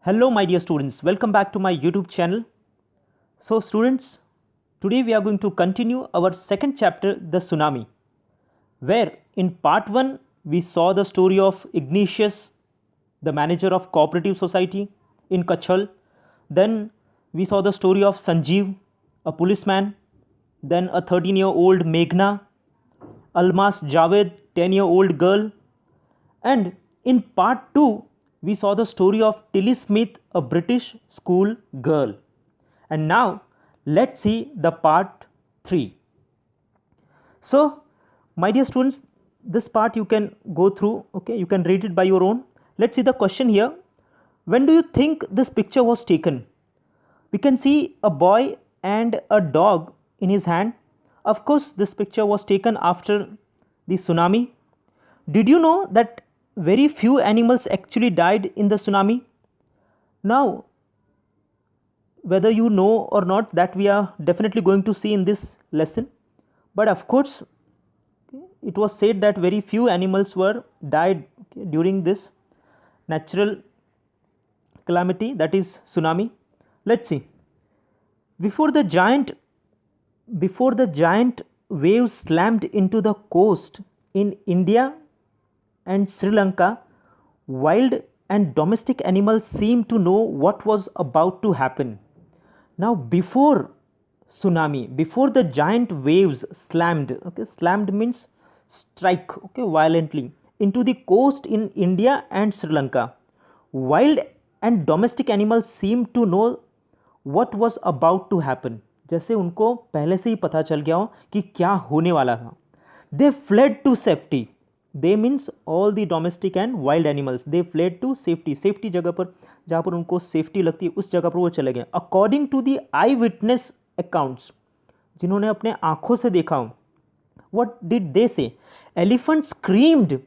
Hello my dear students, welcome back to my YouTube channel. So students, today we are going to continue our second chapter, the tsunami, where in part 1 we saw the story of Ignatius, the manager of cooperative society in Kachal. Then we saw the story of Sanjeev, a policeman, then a 13-year-old Meghna, Almas Javed, 10-year-old girl, and in part 2, we saw the story of Tilly Smith, a British school girl. And now, let's see the part 3. So, my dear students, this part you can go through, okay, you can read it by your own. Let's see the question here. When do you think this picture was taken? We can see a boy and a dog in his hand. Of course, this picture was taken after the tsunami. Did you know that very few animals actually died in the tsunami? Now, whether you know or not, that we are definitely going to see in this lesson. But of course, it was said that very few animals were died during this natural calamity, that is tsunami. Let's see. Before the giant waves slammed into the coast in India and Sri Lanka, wild and domestic animals seemed to know what was about to happen. Now, before tsunami, before the giant waves slammed, okay, slammed means strike, okay, violently into the coast in India and Sri Lanka, wild and domestic animals seemed to know what was about to happen. जैसे उनको पहले से ही पता चल गया हो कि क्या होने वाला था. They fled to safety. They means all the domestic and wild animals. They fled to safety. Safety जगह पर जहाँ पर उनको सेफ्टी लगती है उस जगह पर वो चले गए. According to the eyewitness accounts, जिन्होंने अपने आँखों से देखा हो, what did they say? Elephants screamed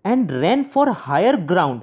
and ran for higher ground.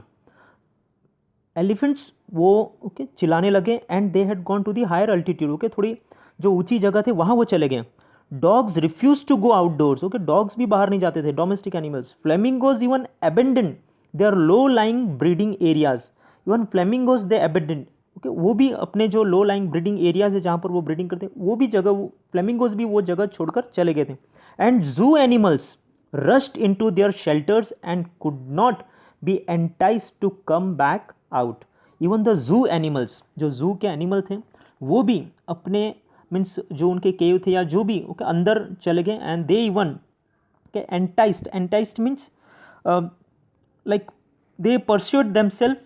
Elephants वो ओके चिल्लाने लगे and they had gone to the higher altitude. Okay थोड़ी जो ऊंची जगह थे वहाँ वो चले गए. Dogs refused to go outdoors. Okay, dogs भी बाहर नहीं जाते थे. Domestic animals. Flamingos even abandoned their low-lying breeding areas. Even flamingos they abandoned. Okay, वो भी अपने जो low-lying breeding areas है जहाँ पर वो breeding करते हैं वो भी जगह flamingos भी वो जगह छोड़कर चले गए थे. And zoo animals rushed into their shelters and could not be enticed to come back out. Even the zoo animals, जो zoo के animal थे वो भी अपने मीन्स जो उनके केव थे या जो भी ओके अंदर चले गए एंड दे इवन के enticed means like they pursued themselves.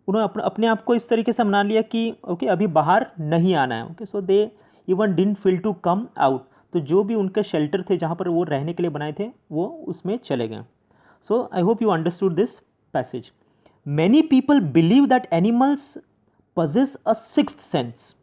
उन्होंने अपने आप को इस तरीके से मना लिया कि ओके अभी बाहर नहीं आना है. Okay so they even didn't feel to come out. तो जो भी उनके शेल्टर थे जहाँ पर वो रहने के लिए बनाए थे वो उसमें चले गए. So I hope you understood this passage. Many people believe that animals possess a sixth sense.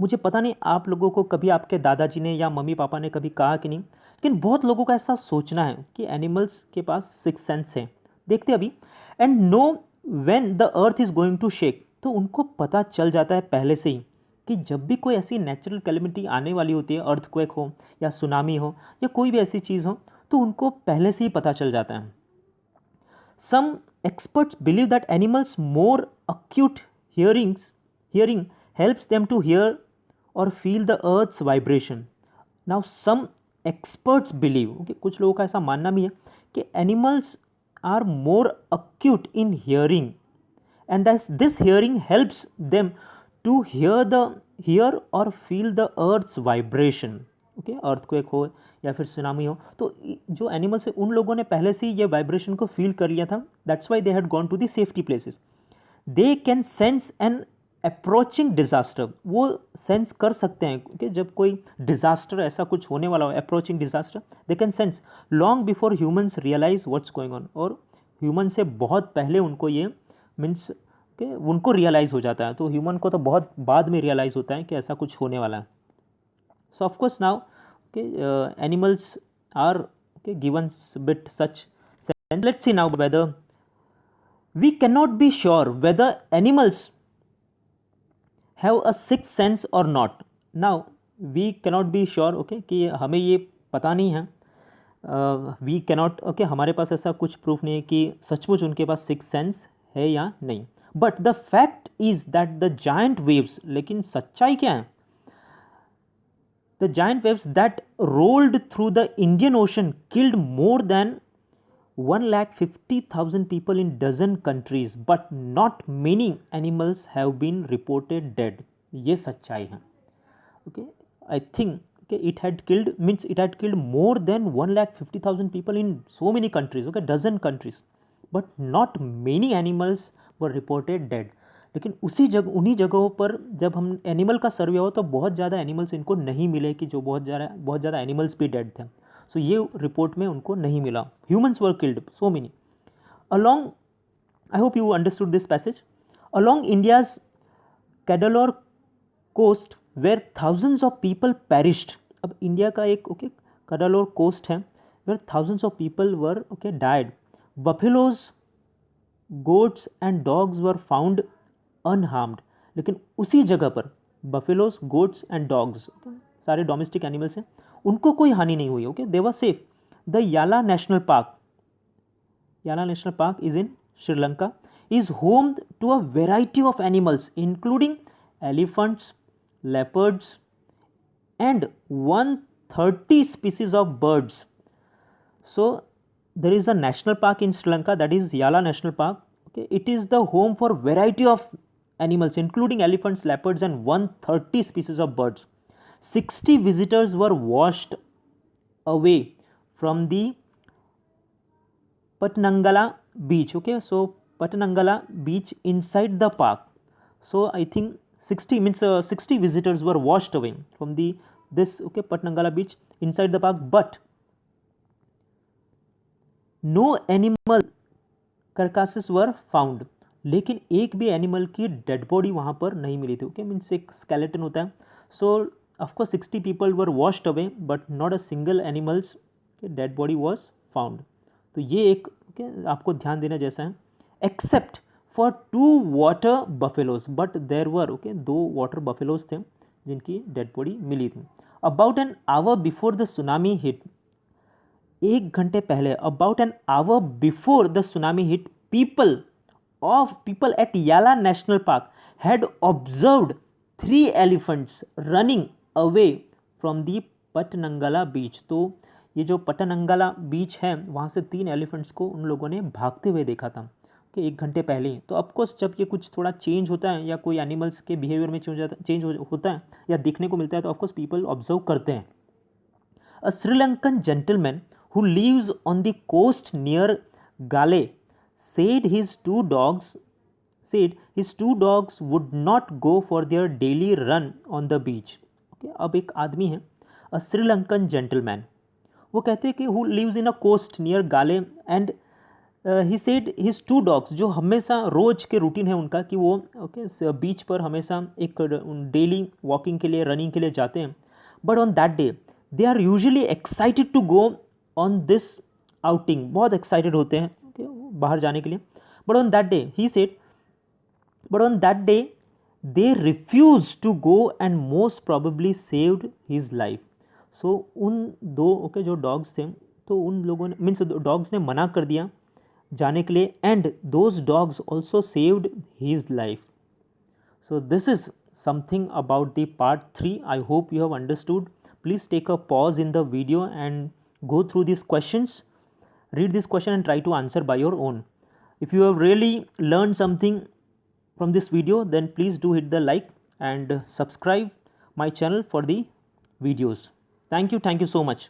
मुझे पता नहीं आप लोगों को कभी आपके दादाजी ने या मम्मी पापा ने कभी कहा कि नहीं, लेकिन बहुत लोगों का ऐसा सोचना है कि एनिमल्स के पास सिक्स सेंस है. देखते अभी. And know when the earth is going to shake. तो उनको पता चल जाता है पहले से ही कि जब भी कोई ऐसी नेचुरल कैलेमिटी आने वाली होती है, अर्थक्वेक हो या सुनामी हो या कोई भी ऐसी चीज़ हो, तो उनको पहले से ही पता चल जाता है. Some experts believe that animals more acute hearing helps them to hear or feel the earth's vibration. Now some experts believe, okay, कुछ लोगों का ऐसा मानना भी है कि animals are more acute in hearing and thus this hearing helps them to hear or feel the earth's vibration. okay, earthquake हो या फिर सुनामी हो तो जो एनिमल्स है उन लोगों ने पहले से ही ये वाइब्रेशन को फील कर लिया था. That's why they had gone to the safety places. They can sense an approaching disaster. वो सेंस कर सकते हैं कि जब कोई डिजास्टर ऐसा कुछ होने वाला हो, approaching disaster, they can sense long before humans realise what's going on. और ह्यूमन से बहुत पहले उनको ये मीन्स कि उनको रियलाइज़ हो जाता है. तो ह्यूमन को तो बहुत बाद में रियलाइज़ होता है कि ऐसा कुछ होने वाला है. So of course now animals are given bit such. Let's see now whether we can not be sure whether animals have a sixth sense और not. Now we cannot be sure okay कि हमें ये पता नहीं है. वी कैनॉट ओके हमारे पास ऐसा कुछ प्रूफ नहीं है कि सचमुच उनके पास सिक्स्थ सेंस है या नहीं. But the fact is that the giant waves, लेकिन सच्चाई क्या है, the giant waves that rolled through the Indian ocean killed more than 1,50,000 people in dozen countries, but not many animals have been reported dead. ये सच्चाई है. Okay, I think okay, it had killed more than 1,50,000 people in so many countries. Okay, dozen countries, but not many animals were reported dead. लेकिन उन्हीं जगहों पर जब हम animal का सर्वे हो तो बहुत ज़्यादा एनिमल्स इनको नहीं मिले कि जो बहुत ज़्यादा एनिमल्स भी डेड थे. सो ये रिपोर्ट में उनको नहीं मिला. Humans were killed so many along. I hope you understood this passage. Along India's Cuddalore coast where thousands of people perished. अब इंडिया का एक कैडलोर कोस्ट है where thousands of people were died. Buffaloes, goats and dogs were found unharmed. लेकिन उसी जगह पर buffaloes, goats and dogs, सारे domestic animals हैं, उनको कोई हानि नहीं हुई. Okay, they were safe. The Yala national park is in Sri Lanka, is home to a variety of animals including elephants, leopards and 130 species of birds. So there is a national park in Sri Lanka, that is Yala National Park. Okay, it is the home for variety of animals including elephants, leopards and 130 species of birds. 60 visitors were washed away from the Patnangala beach. Okay, so Patnangala beach inside the park. So I think 60 visitors were washed away from this Patnangala beach inside the park, but no animal carcasses were found. लेकिन एक भी animal की dead body वहाँ पर नहीं मिली थी. Okay, means एक skeleton होता है. So of course 60 people were washed away but not a single animal's dead body was found. तो ये एक आपको ध्यान देना जैसा है. Except for 2 water buffaloes, but there were 2 water buffaloes थे जिनकी डेड बॉडी मिली थी. About an hour before the tsunami hit, 1 घंटे पहले, about an hour before the tsunami hit, people at Yala National Park had observed 3 elephants running away from the पटनंगला बीच. तो ये जो पटनंगला बीच है वहाँ से 3 एलिफेंट्स को उन लोगों ने भागते हुए देखा था कि 1 घंटे पहले ही. तो ऑफकोर्स जब ये कुछ थोड़ा चेंज होता है या कोई एनिमल्स के बिहेवियर में चेंज होता है या देखने को मिलता है तो ऑफकोर्स पीपल ऑब्जर्व करते हैं. A Sri Lankan gentleman who lives on the coast near Gale said his two dogs would not go for their daily run on the beach. Okay, अब एक आदमी है, a Sri-Lankan gentleman, वो कहते हैं कि who lives in a coast near Gale and he said his 2 dogs, जो हमेशा रोज के रूटीन है उनका कि वो बीच पर हमेशा एक डेली वॉकिंग के लिए, रनिंग के लिए जाते हैं. But on that day they are usually excited to go on this outing. बहुत एक्साइटेड होते हैं बाहर जाने के लिए. But on that day he said, but on that day they refuse to go and most probably saved his life. So उन 2 जो dogs थे तो उन लोगों ने मीन्स डॉग्स ने मना कर दिया जाने के लिए and those dogs also saved his life. So this is something about the part 3. I hope you have understood. Please take a pause in the video and go through these questions, read this question and try to answer by your own. If you have really learned something from this video, then please do hit the like and subscribe my channel for the videos. Thank you so much.